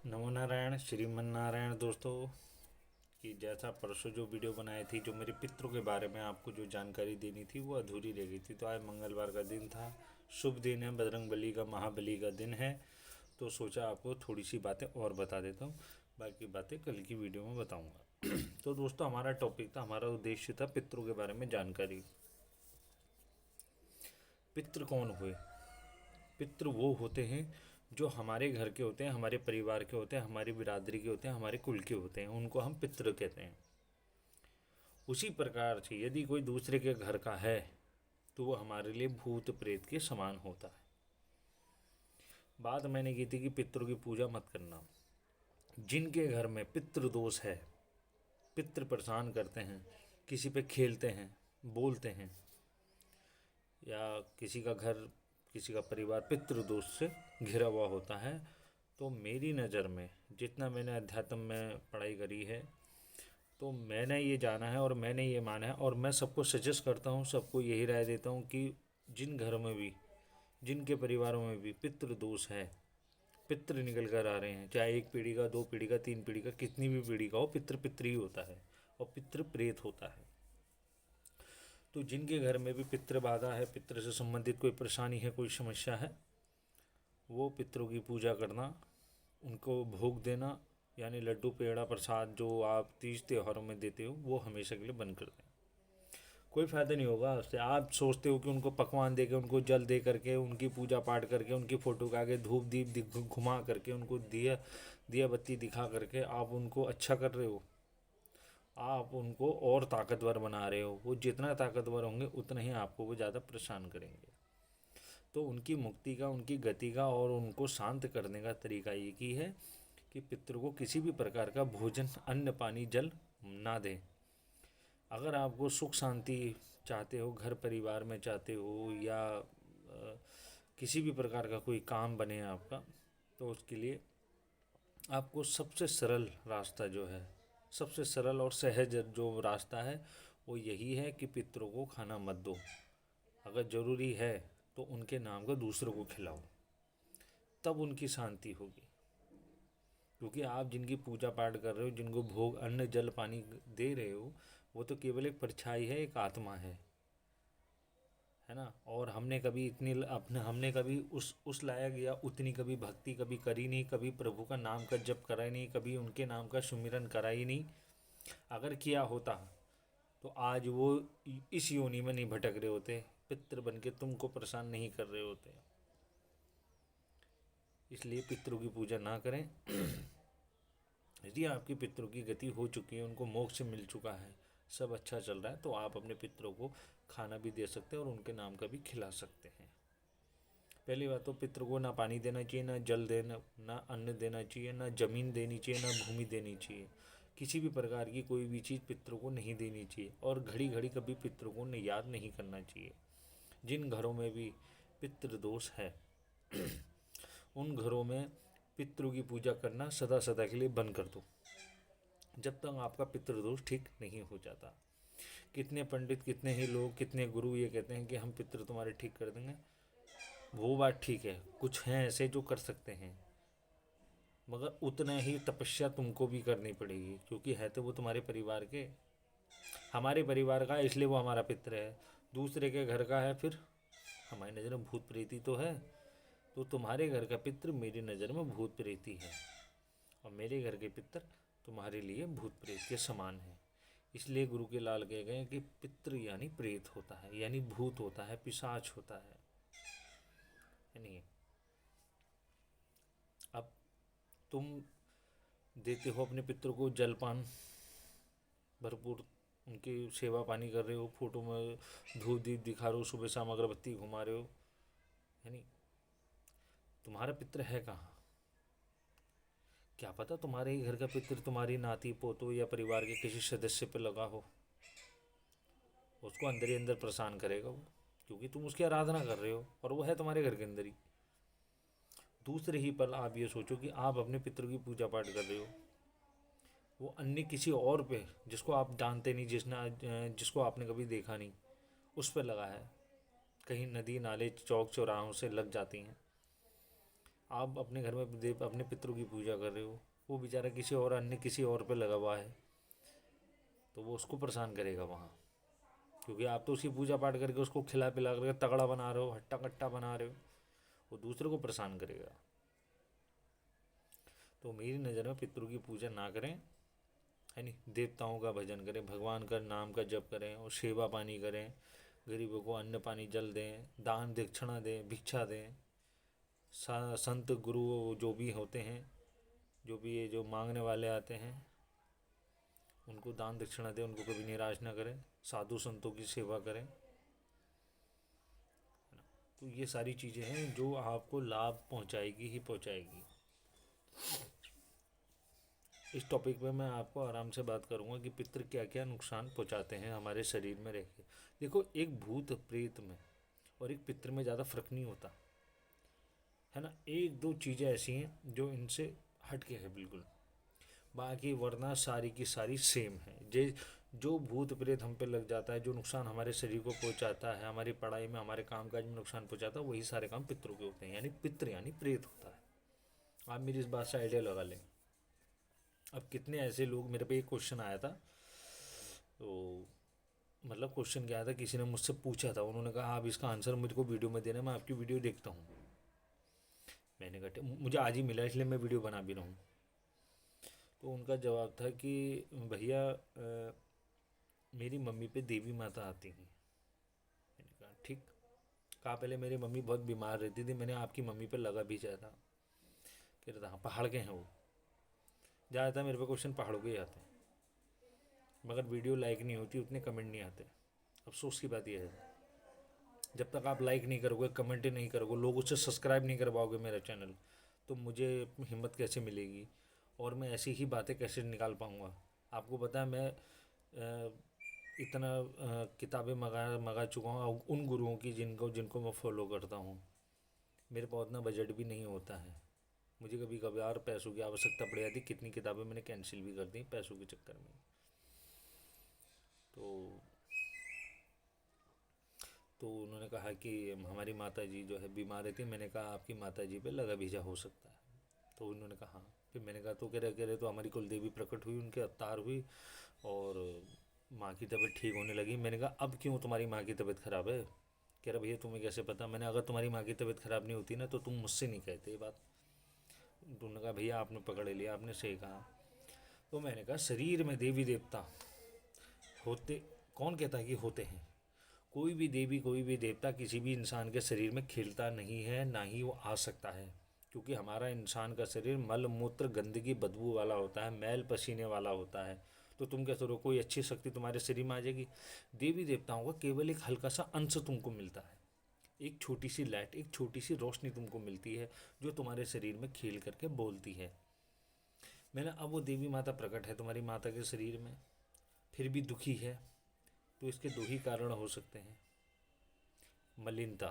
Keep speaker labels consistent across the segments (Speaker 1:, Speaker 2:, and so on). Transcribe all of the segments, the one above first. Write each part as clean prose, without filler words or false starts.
Speaker 1: नमो नारायण श्रीमन नारायण दोस्तों। कि जैसा परसों जो वीडियो बनाई थी, जो मेरे पितरों के बारे में आपको जो जानकारी देनी थी वो अधूरी रह गई थी। तो आज मंगलवार का दिन था, शुभ दिन है, बजरंग बली का महाबली का दिन है। तो सोचा आपको थोड़ी सी बातें और बता देता हूँ, बाकी बातें कल की वीडियो में बताऊँगा। तो दोस्तों, हमारा टॉपिक था, हमारा उद्देश्य था पितरों के बारे में जानकारी। पितृ कौन हुए? पितृ वो होते हैं जो हमारे घर के होते हैं, हमारे परिवार के होते हैं, हमारी बिरादरी के होते हैं, हमारे कुल के होते हैं, उनको हम पितृ कहते हैं। उसी प्रकार से यदि कोई दूसरे के घर का है तो वो हमारे लिए भूत प्रेत के समान होता है। बात मैंने की थी कि पितरों की पूजा मत करना। जिनके घर में पितृ दोष है, पितृ परेशान करते हैं, किसी पे खेलते हैं, बोलते हैं, या किसी का घर, किसी का परिवार पितृ दोष से घिरा हुआ होता है, तो मेरी नज़र में, जितना मैंने अध्यात्म में पढ़ाई करी है, तो मैंने ये जाना है और मैंने ये माना है, और मैं सबको सजेस्ट करता हूँ, सबको यही राय देता हूँ कि जिन घरों में भी, जिनके परिवारों में भी पितृ दोष है, पितृ निकल कर आ रहे हैं, चाहे एक पीढ़ी का, दो पीढ़ी का, तीन पीढ़ी का, कितनी भी पीढ़ी का हो, पितृ पितृ ही होता है और पितृ प्रेत होता है। तो जिनके घर में भी पितृ बाधा है, पितृ से संबंधित कोई परेशानी है, कोई समस्या है, वो पितरों की पूजा करना, उनको भोग देना, यानी लड्डू पेड़ा प्रसाद जो आप तीज त्योहारों में देते हो, वो हमेशा के लिए बंद कर दें। कोई फ़ायदा नहीं होगा उससे। आप सोचते हो कि उनको पकवान दे के, उनको जल दे करके, उनकी पूजा पाठ करके, उनकी फ़ोटो के आगे धूप दीप घुमा करके, उनको दिया दिया बत्ती दिखा करके आप उनको अच्छा कर रहे हो। आप उनको और ताकतवर बना रहे हो। वो जितना ताकतवर होंगे उतना ही आपको वो ज़्यादा परेशान करेंगे। तो उनकी मुक्ति का, उनकी गति का और उनको शांत करने का तरीका एक ही है कि पितृ को किसी भी प्रकार का भोजन, अन्न, पानी, जल ना दें। अगर आपको सुख शांति चाहते हो, घर परिवार में चाहते हो, या किसी भी प्रकार का कोई काम बने आपका, तो उसके लिए आपको सबसे सरल रास्ता जो है, सबसे सरल और सहज जो रास्ता है, वो यही है कि पितरों को खाना मत दो। अगर ज़रूरी है तो उनके नाम का दूसरों को खिलाओ, तब उनकी शांति होगी। क्योंकि आप जिनकी पूजा पाठ कर रहे हो, जिनको भोग, अन्न, जल, पानी दे रहे हो, वो तो केवल एक परछाई है, एक आत्मा है ना। और हमने कभी इतनी अपने हमने कभी उस लायक या उतनी कभी भक्ति कभी करी नहीं, कभी प्रभु का नाम का जप करा ही नहीं, कभी उनके नाम का सुमिरन करा ही नहीं। अगर किया होता तो आज वो इस योनि में नहीं भटक रहे होते, पितृ बन के तुमको परेशान नहीं कर रहे होते। इसलिए पितरों की पूजा ना करें। यदि आपकी पितरों की गति हो चुकी है, उनको मोक्ष मिल चुका है, सब अच्छा चल रहा है, तो आप अपने पितरों को खाना भी दे सकते हैं और उनके नाम का भी खिला सकते हैं। पहली बात तो पितरों को ना पानी देना चाहिए, ना जल देना, ना अन्न देना चाहिए, ना जमीन देनी चाहिए, ना भूमि देनी चाहिए। किसी भी प्रकार की कोई भी चीज़ पितरों को नहीं देनी चाहिए, और घड़ी घड़ी कभी पितरों को याद नहीं करना चाहिए। जिन घरों में भी पितृ दोष है उन घरों में पितरों की पूजा करना सदा सदा के लिए बंद कर दो, जब तक आपका पितृदोष ठीक नहीं हो जाता। कितने पंडित, कितने ही लोग, कितने गुरु ये कहते हैं कि हम पितृ तुम्हारे ठीक कर देंगे। वो बात ठीक है, कुछ हैं ऐसे जो कर सकते हैं, मगर उतना ही तपस्या तुमको भी करनी पड़ेगी, क्योंकि है तो वो तुम्हारे परिवार के। हमारे परिवार का इसलिए वो हमारा पितृ है, दूसरे के घर का है, फिर हमारी नज़र में भूत प्रेती तो है। तो तुम्हारे घर का पितृ मेरी नज़र में भूत प्रेती है, और मेरे घर के पितृ तुम्हारे लिए भूत प्रेत के समान है। इसलिए गुरु के लाल कह गए कि पितृ यानी प्रेत होता है, यानी भूत होता है, पिशाच होता है। नहीं, अब तुम देते हो अपने पितृ को जलपान भरपूर, उनकी सेवा पानी कर रहे हो, फोटो में धूप दीप दिखा रहे हो, सुबह शाम अगरबत्ती घुमा रहे हो, है नहीं। तुम्हारा पितृ है कहाँ? क्या पता तुम्हारे ही घर का पितृ तुम्हारी नाती पोतो या परिवार के किसी सदस्य पे लगा हो, उसको अंदर ही अंदर परेशान करेगा वो, क्योंकि तुम उसकी आराधना कर रहे हो और वो है तुम्हारे घर के अंदर ही। दूसरे ही पल आप ये सोचो कि आप अपने पितरों की पूजा पाठ कर रहे हो, वो अन्य किसी और पे, जिसको आप जानते नहीं, जिसको आपने कभी देखा नहीं, उस पर लगा है। कहीं नदी नाले चौक चौराहों से लग जाती हैं। आप अपने घर में देव अपने पितरों की पूजा कर रहे हो, वो बेचारा किसी और अन्य किसी और पे लगा हुआ है, तो वो उसको परेशान करेगा वहाँ, क्योंकि आप तो उसकी पूजा पाठ करके उसको खिला पिला करके तगड़ा बना रहे हो, हट्टा कट्टा बना रहे हो, वो दूसरे को परेशान करेगा। तो मेरी नज़र में पितरों की पूजा ना करें, है नहीं, देवताओं का भजन करें, भगवान का नाम का जप करें और सेवा पानी करें, गरीबों को अन्न पानी जल दें, दान दक्षिणा दें, भिक्षा दें। संत गुरु जो भी होते हैं, जो भी ये जो मांगने वाले आते हैं, उनको दान दक्षिणा दें, उनको कभी निराश ना करें, साधु संतों की सेवा करें। तो ये सारी चीज़ें हैं जो आपको लाभ पहुंचाएगी ही पहुंचाएगी। इस टॉपिक पे मैं आपको आराम से बात करूंगा कि पितृ क्या क्या नुकसान पहुंचाते हैं हमारे शरीर में रह के। देखो, एक भूत प्रेत में और एक पितृ में ज़्यादा फर्क नहीं होता है ना। एक दो चीज़ें ऐसी हैं जो इनसे हट के है बिल्कुल, बाकी वरना सारी की सारी सेम है। जो भूत प्रेत हम पे लग जाता है, जो नुकसान हमारे शरीर को पहुंचाता है, हमारी पढ़ाई में हमारे कामकाज में नुकसान पहुंचाता है, वही सारे काम पितरों के होते हैं, यानी पितृ यानी प्रेत होता है। आप मेरी इस बात से आइडिया लगा लें। अब कितने ऐसे लोग, मेरे पे एक क्वेश्चन आया था, तो मतलब क्वेश्चन क्या आया था, किसी ने मुझसे पूछा था, उन्होंने कहा आप इसका आंसर मुझे को वीडियो में देना, मैं आपकी वीडियो देखता हूँ। मैंने कहा मुझे आज ही मिला इसलिए मैं वीडियो बना भी रहा हूँ। तो उनका जवाब था कि भैया मेरी मम्मी पे देवी माता आती हैं। मैंने कहा ठीक। कहा पहले मेरी मम्मी बहुत बीमार रहती थी, मैंने आपकी मम्मी पे लगा भी जाया था। कह रहा था हाँ पहाड़ के हैं वो। ज़्यादातर मेरे पे क्वेश्चन पहाड़ों के ही आते हैं, मगर वीडियो लाइक नहीं होती, उतने कमेंट नहीं आते। अफसोस की बात यह है, जब तक आप लाइक नहीं करोगे, कमेंट नहीं करोगे, लोग उससे सब्सक्राइब नहीं करवाओगे मेरा चैनल, तो मुझे हिम्मत कैसे मिलेगी और मैं ऐसी ही बातें कैसे निकाल पाऊँगा। आपको पता है मैं इतना किताबें मंगा चुका हूँ उन गुरुओं की जिनको मैं फॉलो करता हूँ। मेरे पास उतना बजट भी नहीं होता है, मुझे कभी कभार पैसों की आवश्यकता पड़ जाती, कितनी किताबें मैंने कैंसिल भी कर दी पैसों के चक्कर में। तो उन्होंने कहा कि हमारी माता जी जो है बीमार रहती, मैंने कहा आपकी माता जी पे लगा भीजा हो सकता है। तो उन्होंने कहा हाँ। फिर मैंने कहा तो कह रहे तो हमारी कुल देवी प्रकट हुई, उनके अवतार हुई और माँ की तबीयत ठीक होने लगी। मैंने कहा अब क्यों तुम्हारी माँ की तबीयत ख़राब है? कह रहा भैया तुम्हें कैसे पता? मैंने अगर तुम्हारी माँ की तबीयत ख़राब नहीं होती ना तो तुम मुझसे नहीं कहते ये बात। तो उन्होंने कहा भैया आपने पकड़ लिया, आपने सही कहा। तो मैंने कहा शरीर में देवी देवता होते, कौन कहता है कि होते हैं? कोई भी देवी कोई भी देवता किसी भी इंसान के शरीर में खेलता नहीं है, ना ही वो आ सकता है, क्योंकि हमारा इंसान का शरीर मल मूत्र गंदगी बदबू वाला होता है, मैल पसीने वाला होता है। तो तुम क्या करो, कोई अच्छी शक्ति तुम्हारे शरीर में आ जाएगी? देवी देवताओं का केवल एक हल्का सा अंश तुमको मिलता है, एक छोटी सी लाइट, एक छोटी सी रोशनी तुमको मिलती है जो तुम्हारे शरीर में खेल करके बोलती है। मैंने अब वो देवी माता प्रकट है तुम्हारी माता के शरीर में, फिर भी दुखी है, तो इसके दो ही कारण हो सकते हैं। मलिनता।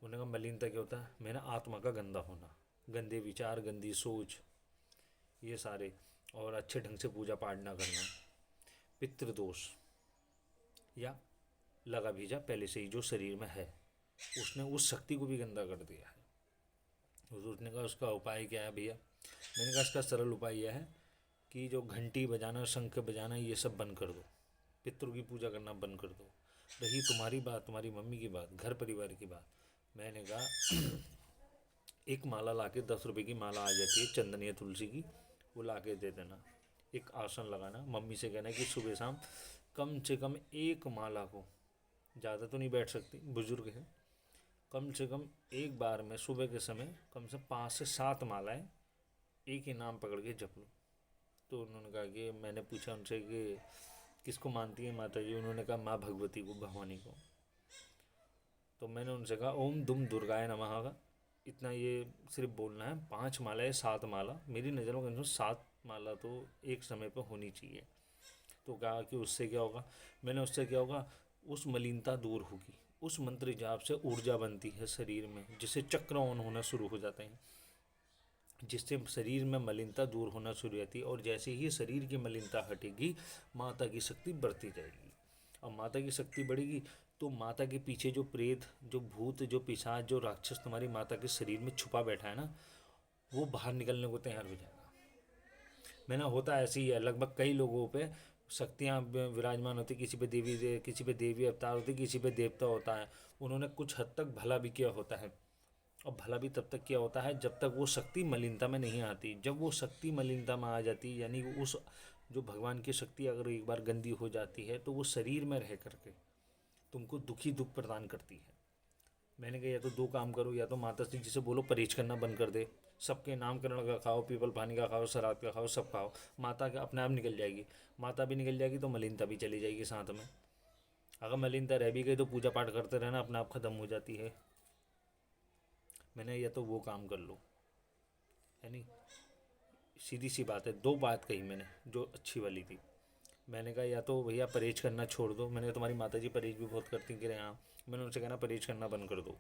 Speaker 1: उन्होंने कहा मलिनता क्या होता है? मैंने आत्मा का गंदा होना, गंदे विचार, गंदी सोच, ये सारे, और अच्छे ढंग से पूजा पाठ ना करना, पितृदोष, या लगा भीजा पहले से ही जो शरीर में है, उसने उस शक्ति को भी गंदा कर दिया है। उसने कहा उसका उपाय क्या है भैया? मैंने कहा इसका सरल उपाय यह है कि जो घंटी बजाना, शंख बजाना, ये सब बंद कर दो, पितरों की पूजा करना बंद कर दो। रही तुम्हारी बात, तुम्हारी मम्मी की बात, घर परिवार की बात, मैंने कहा एक माला ला के, 10 रुपये की माला आ जाती है चंदनीय तुलसी की, वो ला के दे देना। एक आसन लगाना, मम्मी से कहना कि सुबह शाम कम से कम एक माला को, ज़्यादा तो नहीं बैठ सकती, बुजुर्ग है, कम से कम एक बार में सुबह के समय कम से 5 से 7 मालाएं एक ही नाम पकड़ के जप लो। तो उन्होंने कहा कि मैंने पूछा उनसे कि किसको मानती है माता जी? उन्होंने कहा माँ भगवती को, भवानी को। तो मैंने उनसे कहा ओम दुम दुर्गाय नमः का इतना ये सिर्फ बोलना है, 5 माला या 7 माला, मेरी नज़रों के अनुसार 7 माला तो एक समय पर होनी चाहिए। तो कहा कि उससे क्या होगा? मैंने उससे क्या होगा, उस मलिनता दूर होगी, उस मंत्र जाप से ऊर्जा बनती है शरीर में, जिससे चक्र ऑन होना शुरू हो जाते हैं, जिससे शरीर में मलिनता दूर होना शुरू होती है। और जैसे ही शरीर की मलिनता हटेगी, माता की शक्ति बढ़ती जाएगी। और माता की शक्ति बढ़ेगी तो माता के पीछे जो प्रेत, जो भूत, जो पिशाच, जो राक्षस तुम्हारी माता के शरीर में छुपा बैठा है ना, वो बाहर निकलने को तैयार हो जाएगा। मैंने होता ऐसे ही है, लगभग कई लोगों पे शक्तियाँ विराजमान होती, किसी पे किसी पे देवी अवतार होती, किसी पे देवता होता है। उन्होंने कुछ हद तक भला भी किया होता है, और भला भी तब तक किया होता है जब तक वो शक्ति मलिनता में नहीं आती। जब वो शक्ति मलिनता में आ जाती, यानी उस जो भगवान की शक्ति अगर एक बार गंदी हो जाती है, तो वो शरीर में रह करके तुमको दुख प्रदान करती है। मैंने कहा या तो दो काम करो, या तो माता श्री जी से बोलो परहेज करना बंद कर दे, सबके नामकरण का खाओ, पीपल पानी का खाओ, शराब का खाओ, सब खाओ, माता का अपने आप निकल जाएगी। माता भी निकल जाएगी तो मलिनता भी चली जाएगी साथ में। अगर मलिनता रह भी गई तो पूजा पाठ करते रहना, अपने आप खत्म हो जाती है। मैंने या तो वो काम कर लो, है नहीं, सीधी सी बात है। दो बात कही मैंने जो अच्छी वाली थी। मैंने कहा या तो भैया परहेज करना छोड़ दो। मैंने कहा तुम्हारी माता जी परहेज भी बहुत करती कि हाँ। मैंने उनसे कहना परहेज करना बंद कर दो।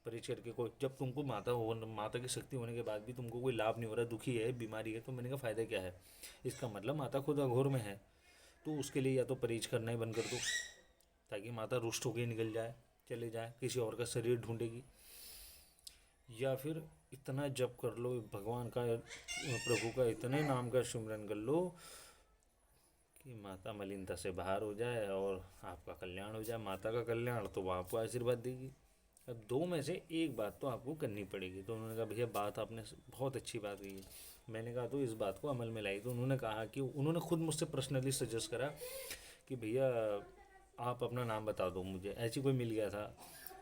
Speaker 1: परहेज करके कोई, जब तुमको माता की शक्ति होने के बाद भी तुमको कोई लाभ नहीं हो रहा, दुखी है, बीमारी है, तो मैंने कहा फ़ायदा क्या है। इसका मतलब माता खुद अघोर में है, तो उसके लिए या तो परहेज करना ही बंद कर दो, ताकि माता रुष्ट होकर निकल जाए, चले जाए, किसी और का शरीर ढूंढेगी। या फिर इतना जप कर लो भगवान का, प्रभु का इतने नाम का सिमरन कर लो कि माता मलिनता से बाहर हो जाए और आपका कल्याण हो जाए। माता का कल्याण तो वो आपको आशीर्वाद देगी। अब दो में से एक बात तो आपको करनी पड़ेगी। तो उन्होंने कहा भैया बात आपने बहुत अच्छी बात कही है। मैंने कहा तो इस बात को अमल में लाई। तो उन्होंने कहा कि उन्होंने खुद मुझसे पर्सनली सजेस्ट करा कि भैया आप अपना नाम बता दो मुझे। ऐसी कोई मिल गया था,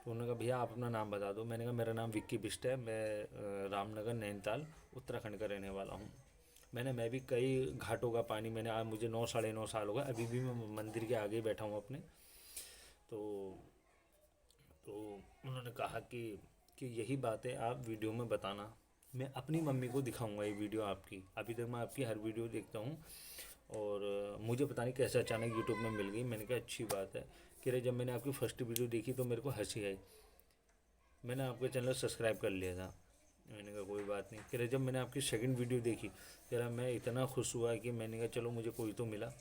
Speaker 1: तो उन्होंने कहा भैया आप अपना नाम बता दो। मैंने कहा मेरा नाम विक्की बिष्ट है, मैं रामनगर नैनीताल उत्तराखंड का रहने वाला हूँ। मैं भी कई घाटों का पानी, मैंने आज मुझे 9 साढ़े 9 साल हो गए, अभी भी मैं मंदिर के आगे ही बैठा हूँ अपने। तो उन्होंने कहा कि यही बातें आप वीडियो में बताना। मैं अपनी मम्मी को दिखाऊंगा ये वीडियो आपकी। अभी तक मैं आपकी हर वीडियो देखता हूँ, और मुझे पता नहीं कैसे अचानक यूट्यूब में मिल गई। मैंने कहा अच्छी बात है। कह रहे जब मैंने आपकी फर्स्ट वीडियो देखी तो मेरे को हंसी आई, मैंने आपका चैनल सब्सक्राइब कर लिया था। मैंने कहा कोई बात नहीं। कह रहे जब मैंने आपकी सेकंड वीडियो देखी, कह रहा मैं इतना खुश हुआ कि मैंने कहा चलो मुझे कोई तो मिला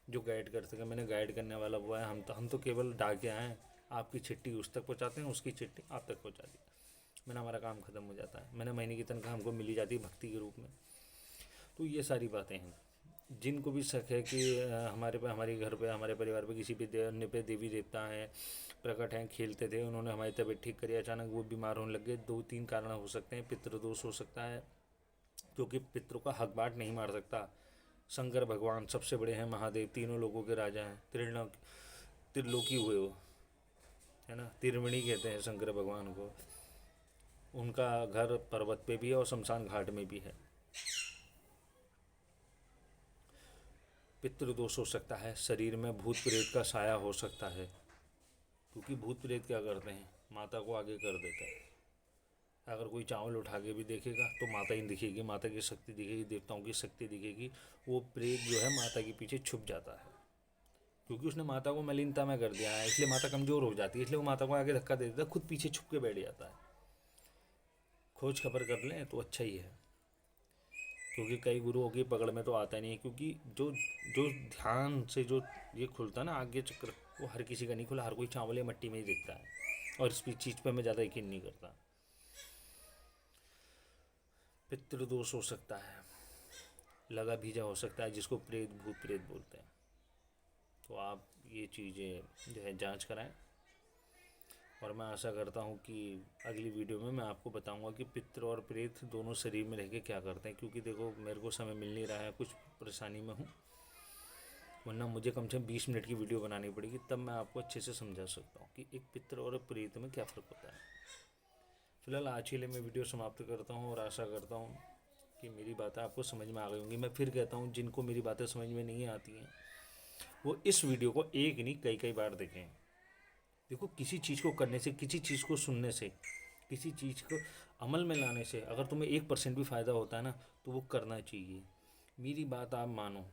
Speaker 1: जो गाइड कर सके। मैंने गाइड करने वाला हुआ है, हम तो केवल डाके आए हैं, आपकी चिट्ठी उस तक पहुँचाते हैं, उसकी चिट्ठी आप तक पहुँचा दी, मैंने हमारा काम ख़त्म हो जाता है। मैंने महीने की तनख्वाह हमको मिली जाती है भक्ति के रूप में। तो ये सारी बातें हैं। जिनको भी शक है कि हमारे पे, हमारे घर पे, हमारे परिवार पे किसी भी अन्य पे देवी देवता हैं प्रकट हैं, खेलते थे, उन्होंने हमारी तबीयत ठीक करी, अचानक वो बीमार होने लग गए, 2-3 कारण हो सकते हैं। पितृदोष हो सकता है, क्योंकि पितरों का हक बाट नहीं मार सकता। शंकर भगवान सबसे बड़े हैं, महादेव तीनों लोगों के राजा हैं, त्रिलोकी हुए वो, है ना, त्रिवेणी कहते हैं शंकर भगवान को। उनका घर पर्वत पे भी है और शमशान घाट में भी है। पितृदोष हो सकता है, शरीर में भूत प्रेत का साया हो सकता है, क्योंकि भूत प्रेत क्या करते हैं, माता को आगे कर देता है। अगर कोई चावल उठा के भी देखेगा तो माता ही दिखेगी, माता की शक्ति दिखेगी, देवताओं की शक्ति दिखेगी। वो प्रेत जो है माता के पीछे छुप जाता है, क्योंकि उसने माता को मलिनता में कर दिया है, इसलिए माता कमज़ोर हो जाती है, इसलिए वो माता को आगे धक्का दे देता है, खुद पीछे छुप के बैठ जाता है। खोज खबर कर लें तो अच्छा ही है, क्योंकि कई गुरुओं की पकड़ में तो आता नहीं है। क्योंकि जो जो ध्यान से जो ये खुलता है ना आगे चक्र, वो हर किसी का नहीं खुला, हर कोई चावल या मिट्टी में ही देखता है, और इस चीज़ पर मैं ज़्यादा यकीन नहीं करता। पितृदोष हो सकता है, लगा भीजा हो सकता है, जिसको प्रेत भूत प्रेत बोलते हैं। तो आप ये चीज़ें जो है जांच कराएं, और मैं आशा करता हूँ कि अगली वीडियो में मैं आपको बताऊँगा कि पितृ और प्रेत दोनों शरीर में रह के क्या करते हैं। क्योंकि देखो मेरे को समय मिल नहीं रहा है, कुछ परेशानी में हूँ, वरना मुझे कम से कम 20 मिनट की वीडियो बनानी पड़ेगी, तब मैं आपको अच्छे से समझा सकता हूँ कि एक पितृ और प्रेत में क्या फ़र्क होता है। फिलहाल आज के लिए मैं वीडियो समाप्त करता हूँ, और आशा करता हूँ कि मेरी बातें आपको समझ में आ गई होंगी। मैं फिर कहता हूँ जिनको मेरी बातें समझ में नहीं आती हैं वो इस वीडियो को एक नहीं कई कई बार देखें। देखो किसी चीज़ को करने से, किसी चीज़ को सुनने से, किसी चीज़ को अमल में लाने से अगर तुम्हें 1% भी फ़ायदा होता है ना, तो वो करना चाहिए। मेरी बात आप मानो,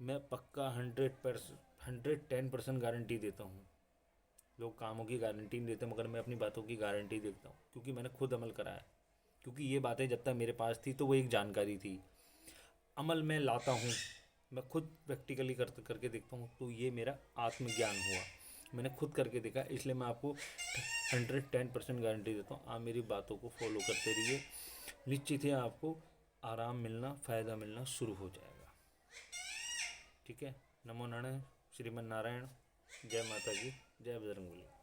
Speaker 1: मैं पक्का 110% गारंटी देता हूँ। लोग कामों की गारंटी नहीं देते, मगर मैं अपनी बातों की गारंटी देता हूँ, क्योंकि मैंने खुद अमल करा है। क्योंकि ये बातें जब तक मेरे पास थी तो वो एक जानकारी थी, अमल में लाता हूँ, मैं खुद प्रैक्टिकली करके देखता हूँ, तो ये मेरा आत्मज्ञान हुआ। मैंने खुद करके देखा, इसलिए मैं आपको 110% गारंटी देता हूँ। आप मेरी बातों को फॉलो करते रहिए, निश्चित ही आपको आराम मिलना, फ़ायदा मिलना शुरू हो जाएगा। ठीक है। नमो नारायण, श्रीमन नारायण। जय माता की, जय बजरंगबली।